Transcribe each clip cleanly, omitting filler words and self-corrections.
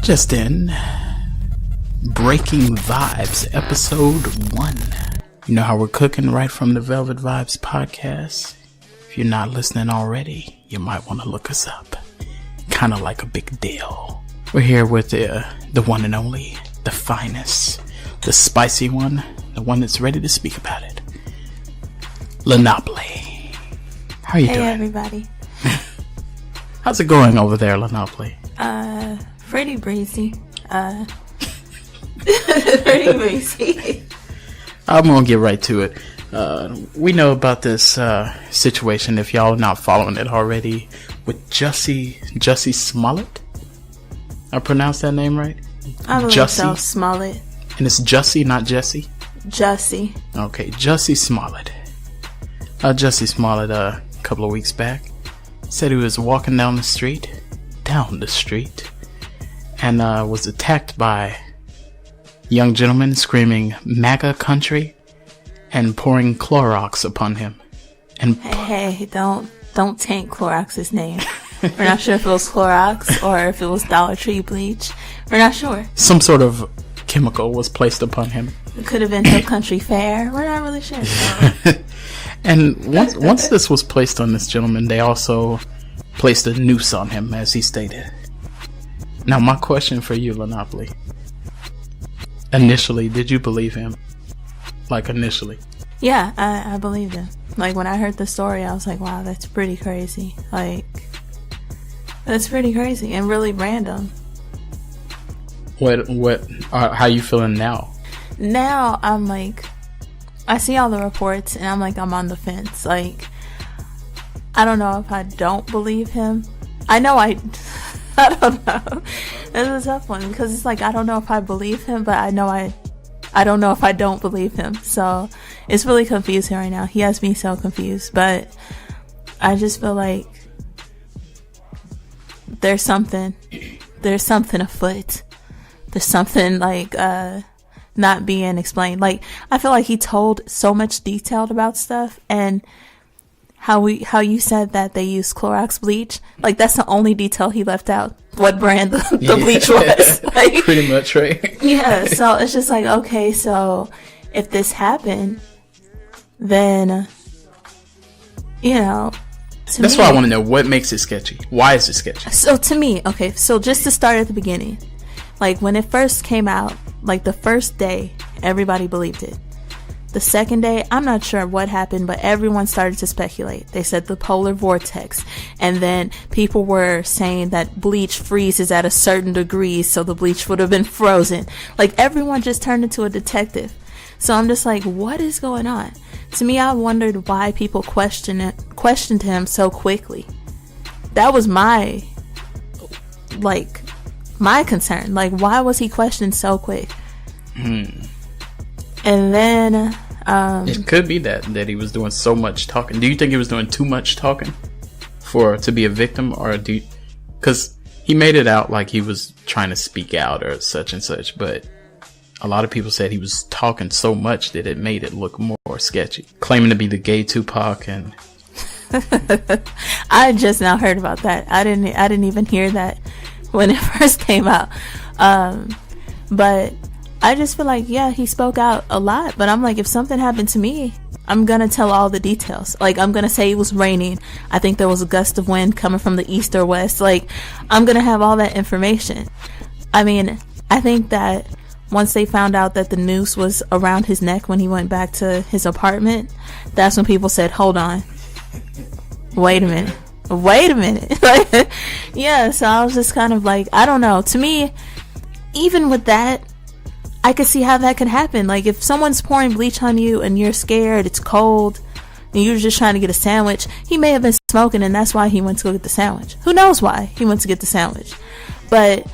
Just in, Breaking Vibes, episode 1. You know how we're cooking right from the Velvet Vibes podcast? If you're not listening already, you might want to look us up. Kind of like a big deal. We're here with the one and only, the finest, the spicy one, the one that's ready to speak about it. Lenopoly. How are you doing? Hey everybody. How's it going over there, Lenopoly? Pretty breezy. Pretty breezy. I'm gonna get right to it. We know about this situation, if y'all are not following it already, with Jussie Smollet. I pronounced that name right? I believe Jussie? so. Smollett. And it's Jussie, not Jesse? Jussie. Okay, Jussie Smollet. Jussie Smollet, a couple of weeks back, said he was walking down the street, and was attacked by young gentlemen screaming Maga country and pouring Clorox upon him. And Hey, don't taint Clorox's name. We're not sure if it was Clorox or if it was Dollar Tree bleach. We're not sure. some sort of chemical was placed upon him. It could have been Hill Country Fair. We're not really sure. And once this was placed on this gentleman, they also placed a noose on him, as he stated. Now, my question for you, Lenopoly. Initially, did you believe him? Like, initially? Yeah, I believed him. Like, when I heard the story, I was like, wow, that's pretty crazy. Like, that's pretty crazy and really random. How you feeling now? Now, I'm like, I see all the reports and I'm like, I'm on the fence. Like, I don't know if I don't believe him. I know I don't know. This is a tough one because it's like, I don't know if I believe him, but I don't know if I don't believe him. So it's really confusing right now. He has me so confused, but I just feel like there's something afoot. There's something like, not being explained. Like, I feel like he told so much detail about stuff, and how you said that they use Clorox bleach, like that's the only detail he left out, what brand the bleach was. Like, pretty much, right? Yeah, so it's just like, okay, so if this happened, then that's why I want to know, what makes it sketchy? Why is it sketchy? So to me, okay, so just to start at the beginning, like when it first came out, like the first day, everybody believed it. The second day, I'm not sure what happened, but everyone started to speculate. They said the polar vortex, and then people were saying that bleach freezes at a certain degree, so the bleach would have been frozen. Like, everyone just turned into a detective. So I'm just like, what is going on? To me, I wondered why people questioned him so quickly. That was my concern. Like, why was he questioned so quick? And then It could be that he was doing so much talking. Do you think he was doing too much talking to be a victim, or because he made it out like he was trying to speak out or such and such, but a lot of people said he was talking so much that it made it look more sketchy, claiming to be the gay Tupac. And I just now heard about that. I didn't even hear that when it first came out. But I just feel like, yeah, he spoke out a lot, but I'm like, if something happened to me, I'm gonna tell all the details. Like, I'm gonna say it was raining. I think there was a gust of wind coming from the east or west. Like, I'm gonna have all that information. I mean, I think that once they found out that the noose was around his neck when he went back to his apartment, that's when people said, hold on. Wait a minute. Yeah, so I was just kind of like, I don't know. To me, even with that, I could see how that could happen. Like, if someone's pouring bleach on you and you're scared, it's cold, and you're just trying to get a sandwich, he may have been smoking and that's why he went to go get the sandwich. Who knows why he went to get the sandwich? But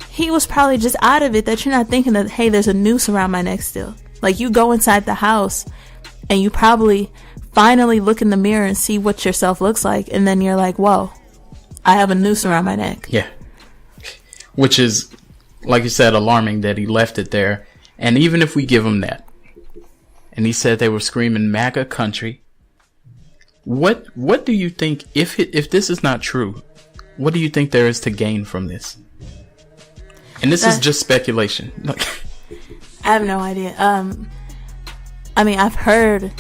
he was probably just out of it, that you're not thinking that, hey, there's a noose around my neck still. Like, you go inside the house and you probably finally look in the mirror and see what yourself looks like, and then you're like, whoa, I have a noose around my neck. Yeah. Which is, like you said, alarming that he left it there. And even if we give him that, and he said they were screaming MAGA country, what do you think, if this is not true, what do you think there is to gain from this? And this is just speculation. I have no idea. I mean, I've heard,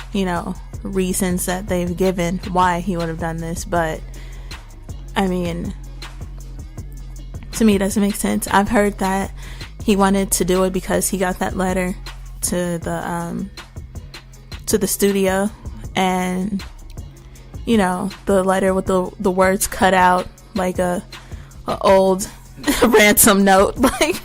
reasons that they've given why he would have done this, but I mean, to me, it doesn't make sense. I've heard that he wanted to do it because he got that letter to the studio, and the letter with the words cut out like a old ransom note, but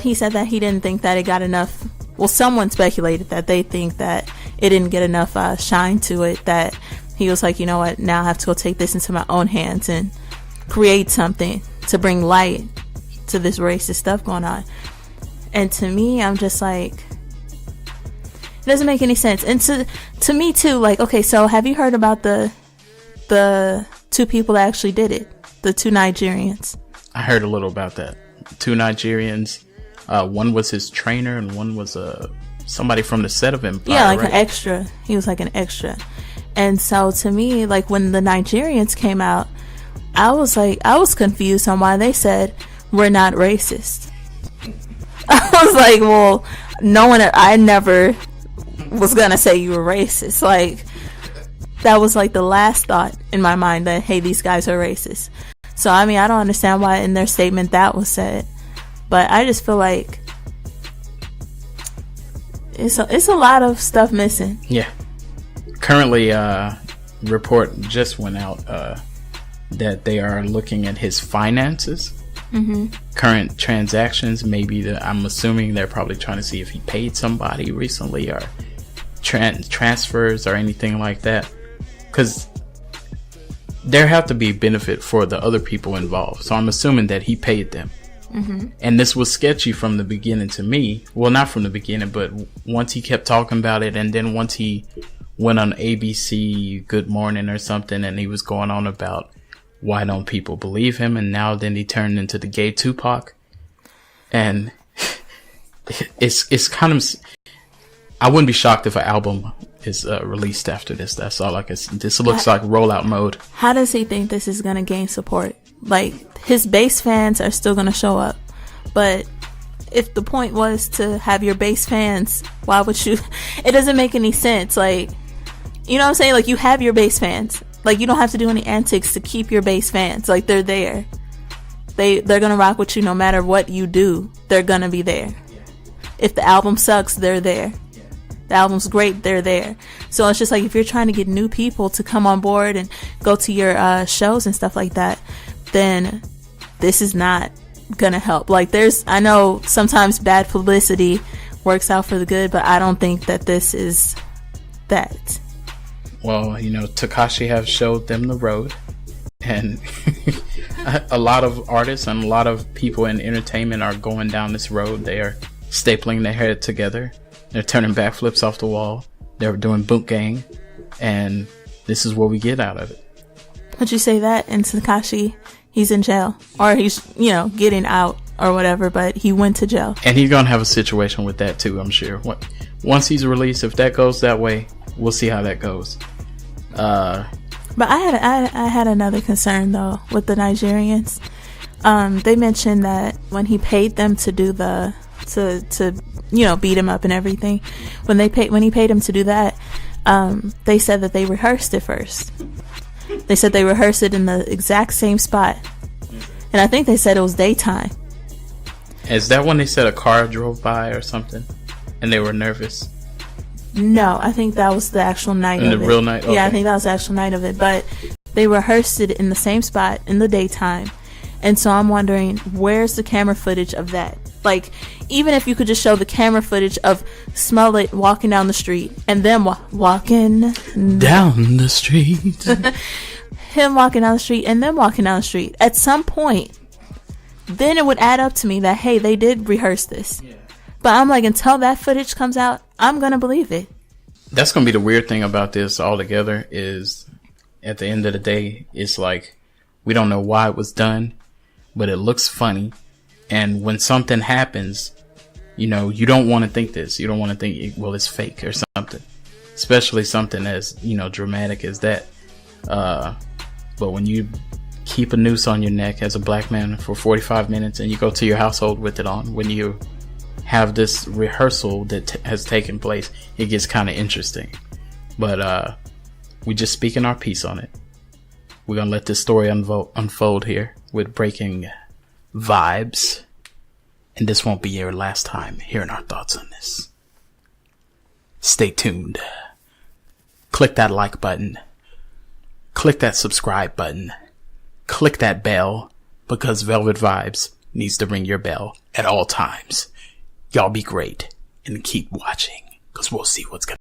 he said that he didn't think that it got enough. Well, someone speculated that they think that it didn't get enough shine to it, that he was like, you know what, now I have to go take this into my own hands and create something to bring light to this racist stuff going on. And to me, I'm just like, it doesn't make any sense. And to me too, like, okay, so have you heard about the two people that actually did it, the two Nigerians? I heard a little about that. Two Nigerians. One was his trainer, and one was somebody from the set of Empire. Yeah, like right? an extra. He was like an extra. And so to me, like when the Nigerians came out, I was confused on why they said we're not racist. I was like, well, I never was gonna say you were racist. Like, that was like the last thought in my mind, that hey, these guys are racist. So I mean, I don't understand why in their statement that was said, but I just feel like it's a lot of stuff missing. Yeah. Currently, report just went out that they are looking at his finances, current transactions. Maybe I'm assuming they're probably trying to see if he paid somebody recently, or transfers or anything like that, because there have to be benefit for the other people involved. So I'm assuming that he paid them. And this was sketchy from the beginning to me. Well, not from the beginning, but once he kept talking about it, and then once he went on ABC Good Morning or something, and he was going on about why don't people believe him, and now then he turned into the gay Tupac, and it's kind of, I wouldn't be shocked if an album is released after this. That's all I can see. This looks like rollout mode. How does he think this is going to gain support? Like, his base fans are still going to show up, but if the point was to have your base fans, why would you? It doesn't make any sense. Like, you know what I'm saying? Like, you have your base fans. Like, you don't have to do any antics to keep your base fans. Like, they're there. They're gonna rock with you no matter what you do. They're gonna be there. If the album sucks, they're there. The album's great, they're there. So it's just like, if you're trying to get new people to come on board and go to your shows and stuff like that, then this is not gonna help. Like, I know sometimes bad publicity works out for the good, but I don't think that this is that. Well, Tekashi have showed them the road, and a lot of artists and a lot of people in entertainment are going down this road. They are stapling their head together. They're turning backflips off the wall. They're doing boot gang, and this is what we get out of it. Would you say that? And Tekashi, he's in jail, or he's getting out or whatever, but he went to jail, and he's gonna have a situation with that too, I'm sure. Once he's released, if that goes that way, we'll see how that goes. But I had another concern though with the Nigerians. They mentioned that when he paid them to do to beat him up and everything, when he paid him to do that, they said that they rehearsed it first. They said they rehearsed it in the exact same spot, and I think they said it was daytime. Is that when they said a car drove by or something, and they were nervous? No, I think that was the actual night of it. The real night? Okay. Yeah, I think that was the actual night of it. But they rehearsed it in the same spot in the daytime. And so I'm wondering, where's the camera footage of that? Like, even if you could just show the camera footage of Smollet walking down the street, and them walking down the street. Him walking down the street, and them walking down the street. At some point, then it would add up to me that, hey, they did rehearse this. Yeah. But I'm like, until that footage comes out, I'm going to believe it. That's going to be the weird thing about this altogether, is at the end of the day, it's like, we don't know why it was done, but it looks funny. And when something happens, you don't want to think this. You don't want to think, well, it's fake or something. Especially something as, dramatic as that. But when you keep a noose on your neck as a black man for 45 minutes and you go to your household with it on, when you have this rehearsal that has taken place, it gets kind of interesting. But we just speaking our piece on it. We're gonna let this story unfold here with Breaking Vibes, and this won't be your last time hearing our thoughts on this. Stay tuned. Click that like button. Click that subscribe button. Click that bell, because Velvet Vibes needs to ring your bell at all times. Y'all be great and keep watching, because we'll see what's gonna